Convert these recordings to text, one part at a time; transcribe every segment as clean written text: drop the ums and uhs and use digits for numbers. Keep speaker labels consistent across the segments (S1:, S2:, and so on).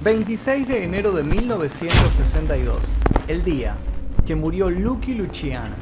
S1: 26 de enero de 1962, el día que murió Lucky Luciano.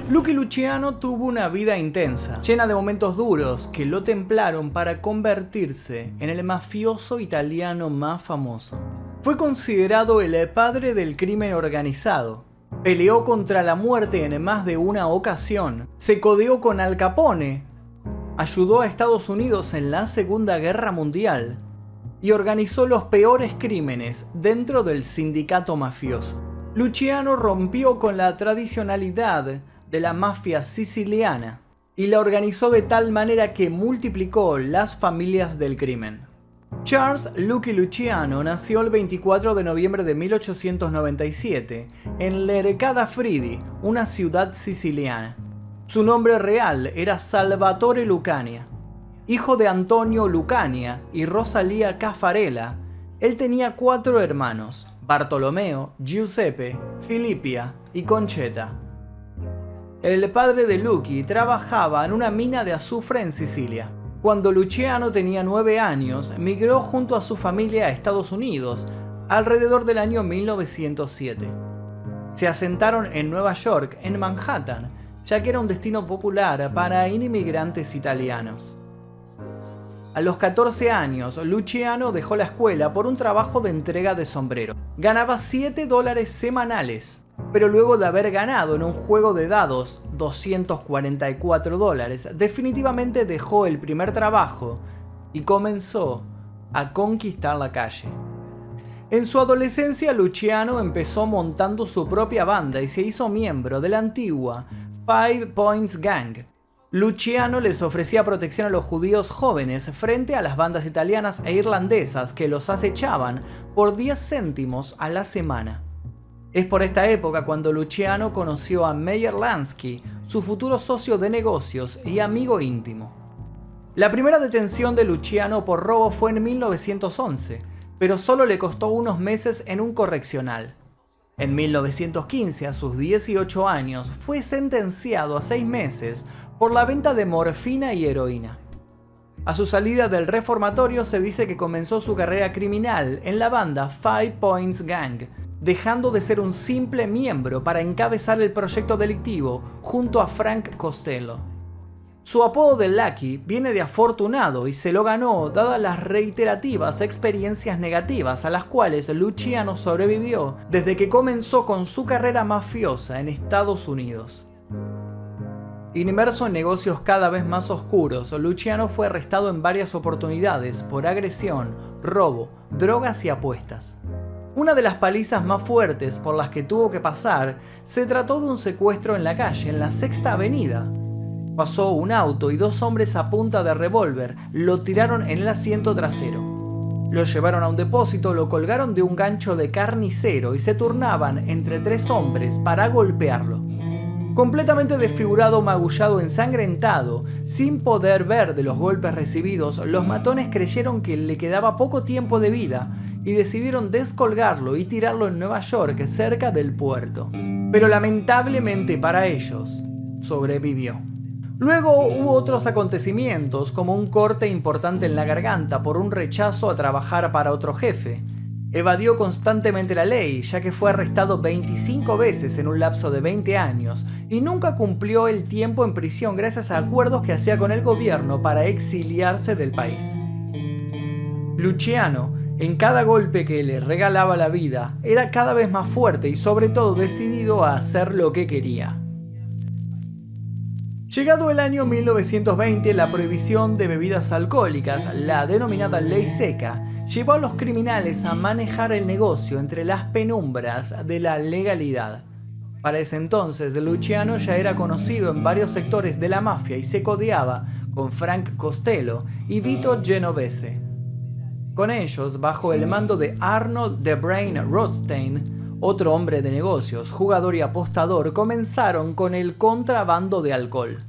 S1: Lucky Luciano tuvo una vida intensa, llena de momentos duros que lo templaron para convertirse en el mafioso italiano más famoso. Fue considerado el padre del crimen organizado. Peleó contra la muerte en más de una ocasión. Se codeó con Al Capone. Ayudó a Estados Unidos en la Segunda Guerra Mundial. Y organizó los peores crímenes dentro del sindicato mafioso. Luciano rompió con la tradicionalidad de la mafia siciliana y la organizó de tal manera que multiplicó las familias del crimen. Charles Lucky Luciano nació el 24 de noviembre de 1897 en Lercada Friedi, una ciudad siciliana. Su nombre real era Salvatore Lucania. Hijo de Antonio Lucania y Rosalía Caffarella, él tenía 4 hermanos: Bartolomeo, Giuseppe, Filippia y Concetta. El padre de Lucky trabajaba en una mina de azufre en Sicilia. Cuando Luciano tenía 9 años, migró junto a su familia a Estados Unidos, alrededor del año 1907. Se asentaron en Nueva York, en Manhattan, ya que era un destino popular para inmigrantes italianos. A los 14 años, Luciano dejó la escuela por un trabajo de entrega de sombrero. Ganaba $7 semanales, pero luego de haber ganado en un juego de dados $244, definitivamente dejó el primer trabajo y comenzó a conquistar la calle. En su adolescencia, Luciano empezó montando su propia banda y se hizo miembro de la antigua Five Points Gang. Luciano les ofrecía protección a los judíos jóvenes frente a las bandas italianas e irlandesas que los acechaban por 10 céntimos a la semana. Es por esta época cuando Luciano conoció a Meyer Lansky, su futuro socio de negocios y amigo íntimo. La primera detención de Luciano por robo fue en 1911, pero solo le costó unos meses en un correccional. En 1915, a sus 18 años, fue sentenciado a 6 meses por la venta de morfina y heroína. A su salida del reformatorio se dice que comenzó su carrera criminal en la banda Five Points Gang, dejando de ser un simple miembro para encabezar el proyecto delictivo junto a Frank Costello. Su apodo de Lucky viene de afortunado y se lo ganó dadas las reiterativas experiencias negativas a las cuales Luciano sobrevivió desde que comenzó con su carrera mafiosa en Estados Unidos. Inmerso en negocios cada vez más oscuros, Luciano fue arrestado en varias oportunidades por agresión, robo, drogas y apuestas. Una de las palizas más fuertes por las que tuvo que pasar se trató de un secuestro en la calle, en la Sexta Avenida. Pasó un auto y 2 hombres a punta de revólver lo tiraron en el asiento trasero. Lo llevaron a un depósito, lo colgaron de un gancho de carnicero y se turnaban entre 3 hombres para golpearlo. Completamente desfigurado, magullado, ensangrentado, sin poder ver de los golpes recibidos, los matones creyeron que le quedaba poco tiempo de vida y decidieron descolgarlo y tirarlo en Nueva York, cerca del puerto. Pero lamentablemente para ellos, sobrevivió. Luego hubo otros acontecimientos, como un corte importante en la garganta por un rechazo a trabajar para otro jefe. Evadió constantemente la ley, ya que fue arrestado 25 veces en un lapso de 20 años y nunca cumplió el tiempo en prisión gracias a acuerdos que hacía con el gobierno para exiliarse del país. Luciano, en cada golpe que le regalaba la vida, era cada vez más fuerte y sobre todo decidido a hacer lo que quería. Llegado el año 1920, la prohibición de bebidas alcohólicas, la denominada ley seca, llevó a los criminales a manejar el negocio entre las penumbras de la legalidad. Para ese entonces, Luciano ya era conocido en varios sectores de la mafia y se codeaba con Frank Costello y Vito Genovese. Con ellos, bajo el mando de Arnold "The Brain" Rothstein, otro hombre de negocios, jugador y apostador, comenzaron con el contrabando de alcohol.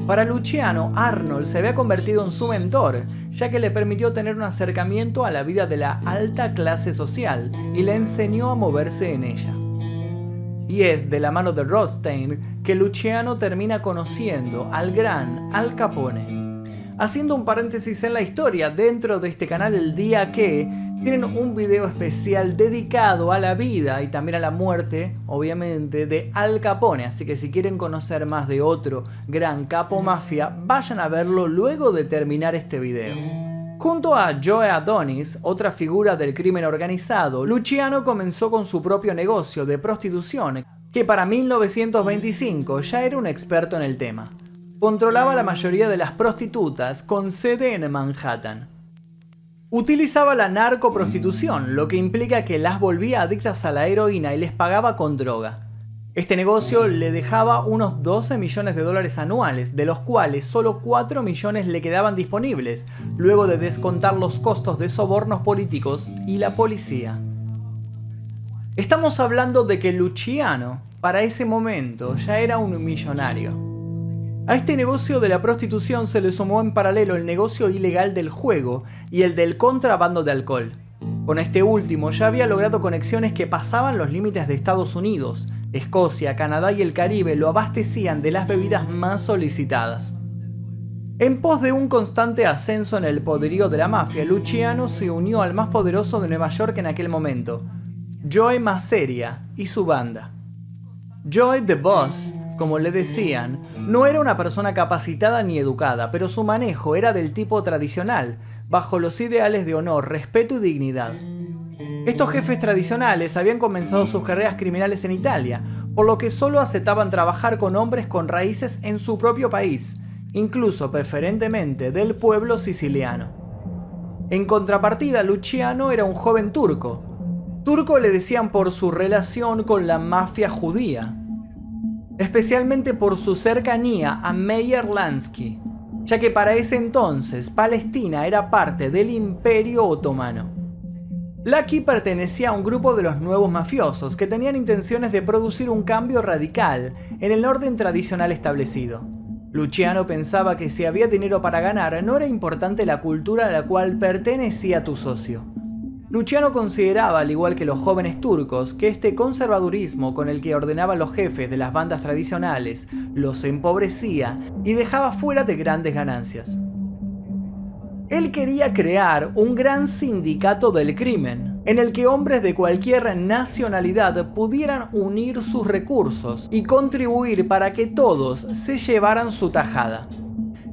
S1: Para Luciano, Arnold se había convertido en su mentor, ya que le permitió tener un acercamiento a la vida de la alta clase social y le enseñó a moverse en ella. Y es de la mano de Rothstein que Luciano termina conociendo al gran Al Capone. Haciendo un paréntesis en la historia, dentro de este canal El Día Que tienen un video especial dedicado a la vida y también a la muerte, obviamente, de Al Capone. Así que si quieren conocer más de otro gran capo mafia, vayan a verlo luego de terminar este video. Junto a Joe Adonis, otra figura del crimen organizado, Luciano comenzó con su propio negocio de prostitución, que para 1925 ya era un experto en el tema. Controlaba la mayoría de las prostitutas con sede en Manhattan. Utilizaba la narcoprostitución, lo que implica que las volvía adictas a la heroína y les pagaba con droga. Este negocio le dejaba unos 12 millones de dólares anuales, de los cuales solo 4 millones le quedaban disponibles, luego de descontar los costos de sobornos políticos y la policía. Estamos hablando de que Luciano, para ese momento, ya era un millonario. A este negocio de la prostitución se le sumó en paralelo el negocio ilegal del juego y el del contrabando de alcohol. Con este último ya había logrado conexiones que pasaban los límites de Estados Unidos. Escocia, Canadá y el Caribe lo abastecían de las bebidas más solicitadas. En pos de un constante ascenso en el poderío de la mafia, Luciano se unió al más poderoso de Nueva York en aquel momento, Joe Masseria y su banda. Joe the Boss, como le decían, no era una persona capacitada ni educada, pero su manejo era del tipo tradicional, bajo los ideales de honor, respeto y dignidad. Estos jefes tradicionales habían comenzado sus carreras criminales en Italia, por lo que solo aceptaban trabajar con hombres con raíces en su propio país, incluso preferentemente del pueblo siciliano. En contrapartida, Luciano era un joven turco. Turco le decían por su relación con la mafia judía, especialmente por su cercanía a Meyer Lansky, ya que para ese entonces Palestina era parte del Imperio Otomano. Lansky pertenecía a un grupo de los nuevos mafiosos que tenían intenciones de producir un cambio radical en el orden tradicional establecido. Luciano pensaba que si había dinero para ganar, no era importante la cultura a la cual pertenecía tu socio. Luciano consideraba, al igual que los jóvenes turcos, que este conservadurismo con el que ordenaban los jefes de las bandas tradicionales los empobrecía y dejaba fuera de grandes ganancias. Él quería crear un gran sindicato del crimen, en el que hombres de cualquier nacionalidad pudieran unir sus recursos y contribuir para que todos se llevaran su tajada.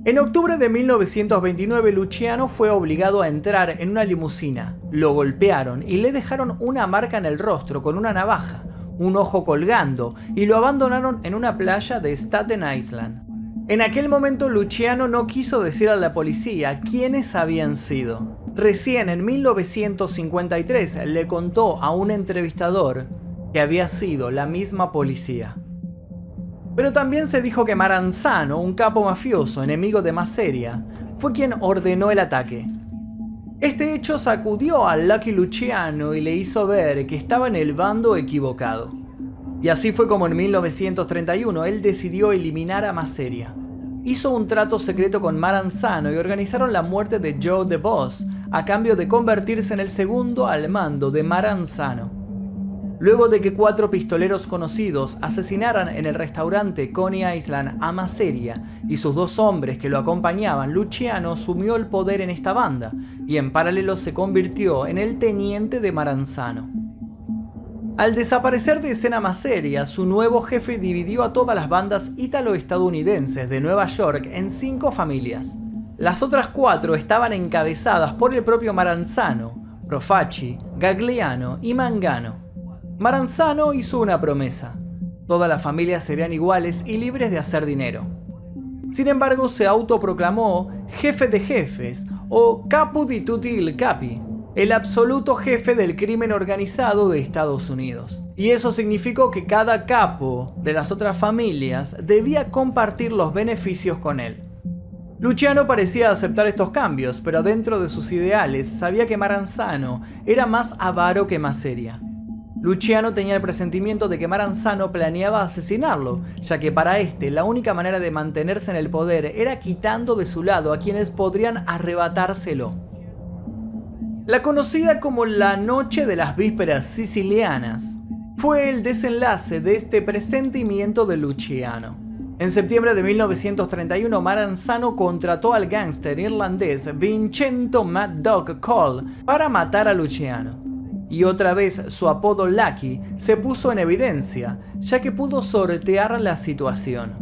S1: En octubre de 1929, Luciano fue obligado a entrar en una limusina. Lo golpearon y le dejaron una marca en el rostro con una navaja, un ojo colgando, y lo abandonaron en una playa de Staten Island. En aquel momento Luciano no quiso decir a la policía quiénes habían sido. Recién en 1953 le contó a un entrevistador que había sido la misma policía. Pero también se dijo que Maranzano, un capo mafioso enemigo de Masseria, fue quien ordenó el ataque. Este hecho sacudió a Lucky Luciano y le hizo ver que estaba en el bando equivocado. Y así fue como en 1931 él decidió eliminar a Masseria. Hizo un trato secreto con Maranzano y organizaron la muerte de Joe the Boss a cambio de convertirse en el segundo al mando de Maranzano. Luego de que 4 pistoleros conocidos asesinaran en el restaurante Coney Island a Masseria y sus 2 hombres que lo acompañaban, Luciano asumió el poder en esta banda y en paralelo se convirtió en el teniente de Maranzano. Al desaparecer de escena Masseria, su nuevo jefe dividió a todas las bandas ítalo-estadounidenses de Nueva York en 5 familias. Las otras 4 estaban encabezadas por el propio Maranzano, Profaci, Gagliano y Mangano. Maranzano hizo una promesa: todas las familias serían iguales y libres de hacer dinero. Sin embargo, se autoproclamó jefe de jefes, o capo di tutti il capi, el absoluto jefe del crimen organizado de Estados Unidos. Y eso significó que cada capo de las otras familias debía compartir los beneficios con él. Luciano parecía aceptar estos cambios, pero dentro de sus ideales sabía que Maranzano era más avaro que Masseria. Luciano tenía el presentimiento de que Maranzano planeaba asesinarlo, ya que para este la única manera de mantenerse en el poder era quitando de su lado a quienes podrían arrebatárselo. La conocida como la Noche de las Vísperas Sicilianas fue el desenlace de este presentimiento de Luciano. En septiembre de 1931, Maranzano contrató al gángster irlandés Vincenzo Mad Dog Cole para matar a Luciano. Y otra vez su apodo Lucky se puso en evidencia, ya que pudo sortear la situación.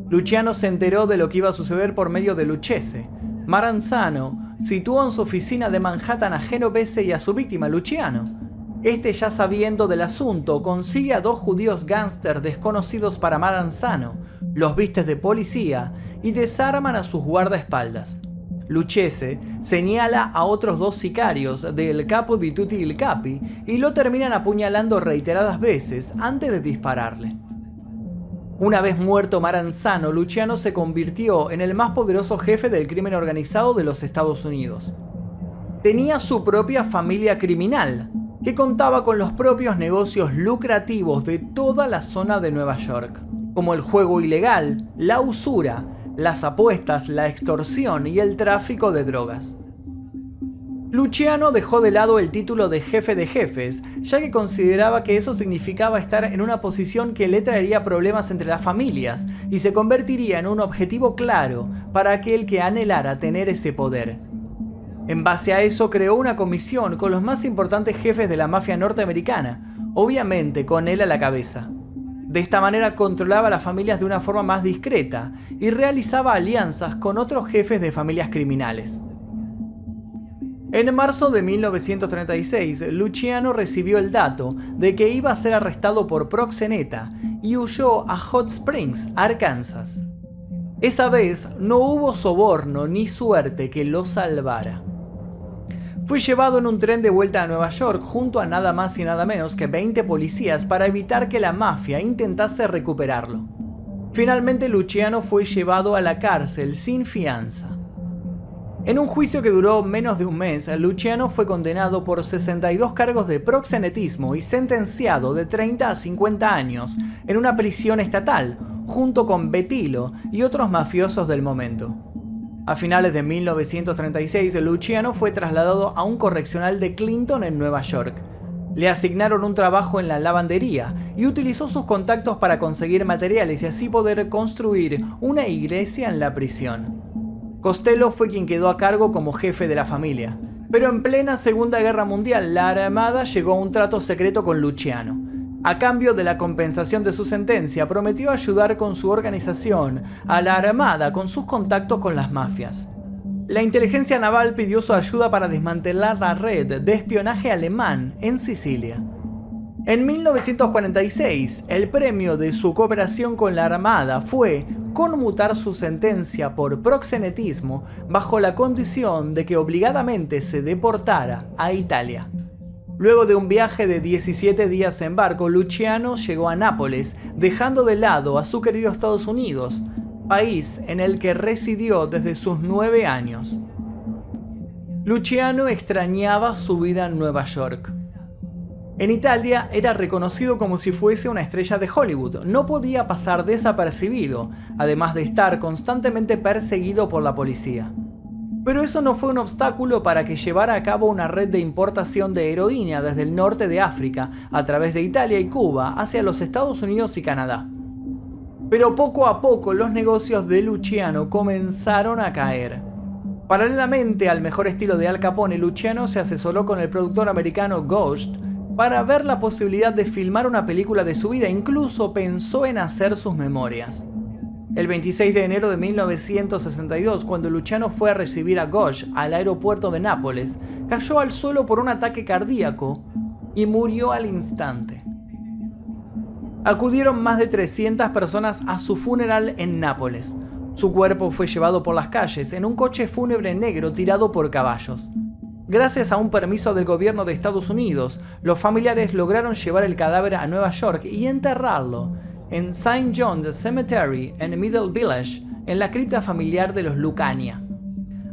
S1: Luciano se enteró de lo que iba a suceder por medio de Lucchese. Maranzano situó en su oficina de Manhattan a Genovese y a su víctima, Luciano. Este, ya sabiendo del asunto, consigue a dos judíos gángsters desconocidos para Maranzano, los viste de policía y desarman a sus guardaespaldas. Lucchese señala a otros dos sicarios del Capo di Tutti il Capi y lo terminan apuñalando reiteradas veces antes de dispararle. Una vez muerto Maranzano, Luciano se convirtió en el más poderoso jefe del crimen organizado de los Estados Unidos. Tenía su propia familia criminal, que contaba con los propios negocios lucrativos de toda la zona de Nueva York, como el juego ilegal, la usura, las apuestas, la extorsión y el tráfico de drogas. Luciano dejó de lado el título de jefe de jefes, ya que consideraba que eso significaba estar en una posición que le traería problemas entre las familias y se convertiría en un objetivo claro para aquel que anhelara tener ese poder. En base a eso creó una comisión con los más importantes jefes de la mafia norteamericana, obviamente con él a la cabeza. De esta manera controlaba a las familias de una forma más discreta y realizaba alianzas con otros jefes de familias criminales. En marzo de 1936, Luciano recibió el dato de que iba a ser arrestado por proxeneta y huyó a Hot Springs, Arkansas. Esa vez no hubo soborno ni suerte que lo salvara. Fue llevado en un tren de vuelta a Nueva York junto a nada más y nada menos que 20 policías para evitar que la mafia intentase recuperarlo. Finalmente Luciano fue llevado a la cárcel sin fianza. En un juicio que duró menos de un mes, Luciano fue condenado por 62 cargos de proxenetismo y sentenciado de 30 a 50 años en una prisión estatal, junto con Bettilo y otros mafiosos del momento. A finales de 1936, Luciano fue trasladado a un correccional de Clinton en Nueva York. Le asignaron un trabajo en la lavandería y utilizó sus contactos para conseguir materiales y así poder construir una iglesia en la prisión. Costello fue quien quedó a cargo como jefe de la familia, pero en plena Segunda Guerra Mundial la Armada llegó a un trato secreto con Luciano. A cambio de la compensación de su sentencia, prometió ayudar con su organización a la Armada con sus contactos con las mafias. La inteligencia naval pidió su ayuda para desmantelar la red de espionaje alemán en Sicilia. En 1946, el premio de su cooperación con la Armada fue conmutar su sentencia por proxenetismo bajo la condición de que obligadamente se deportara a Italia. Luego de un viaje de 17 días en barco, Luciano llegó a Nápoles, dejando de lado a su querido Estados Unidos, país en el que residió desde sus 9 años. Luciano extrañaba su vida en Nueva York. En Italia era reconocido como si fuese una estrella de Hollywood, no podía pasar desapercibido, además de estar constantemente perseguido por la policía. Pero eso no fue un obstáculo para que llevara a cabo una red de importación de heroína desde el norte de África, a través de Italia y Cuba, hacia los Estados Unidos y Canadá. Pero poco a poco los negocios de Luciano comenzaron a caer. Paralelamente al mejor estilo de Al Capone, Luciano se asesoró con el productor americano Ghost para ver la posibilidad de filmar una película de su vida, incluso pensó en hacer sus memorias. El 26 de enero de 1962, cuando Luciano fue a recibir a Ghosh al aeropuerto de Nápoles, cayó al suelo por un ataque cardíaco y murió al instante. Acudieron más de 300 personas a su funeral en Nápoles. Su cuerpo fue llevado por las calles en un coche fúnebre negro tirado por caballos. Gracias a un permiso del gobierno de Estados Unidos, los familiares lograron llevar el cadáver a Nueva York y enterrarlo en St. John's Cemetery en Middle Village, en la cripta familiar de los Lucania.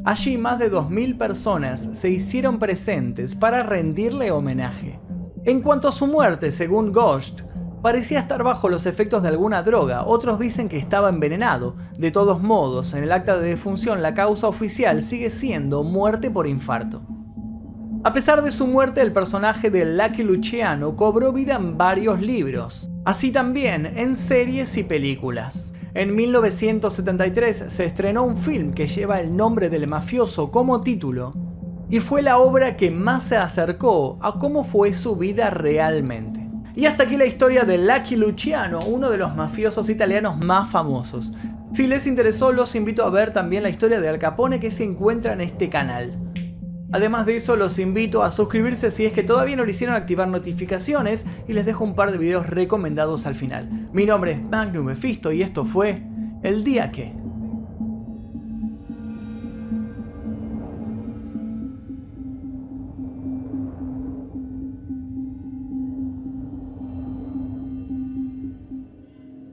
S1: Allí más de 2000 personas se hicieron presentes para rendirle homenaje. En cuanto a su muerte, según Ghost, parecía estar bajo los efectos de alguna droga, otros dicen que estaba envenenado. De todos modos, en el acta de defunción la causa oficial sigue siendo muerte por infarto. A pesar de su muerte, el personaje de Lucky Luciano cobró vida en varios libros, así también en series y películas. En 1973 se estrenó un film que lleva el nombre del mafioso como título y fue la obra que más se acercó a cómo fue su vida realmente. Y hasta aquí la historia de Lucky Luciano, uno de los mafiosos italianos más famosos. Si les interesó, los invito a ver también la historia de Al Capone que se encuentra en este canal. Además de eso, los invito a suscribirse si es que todavía no lo hicieron, activar notificaciones y les dejo un par de videos recomendados al final. Mi nombre es Magnum Mephisto y esto fue El Día Que.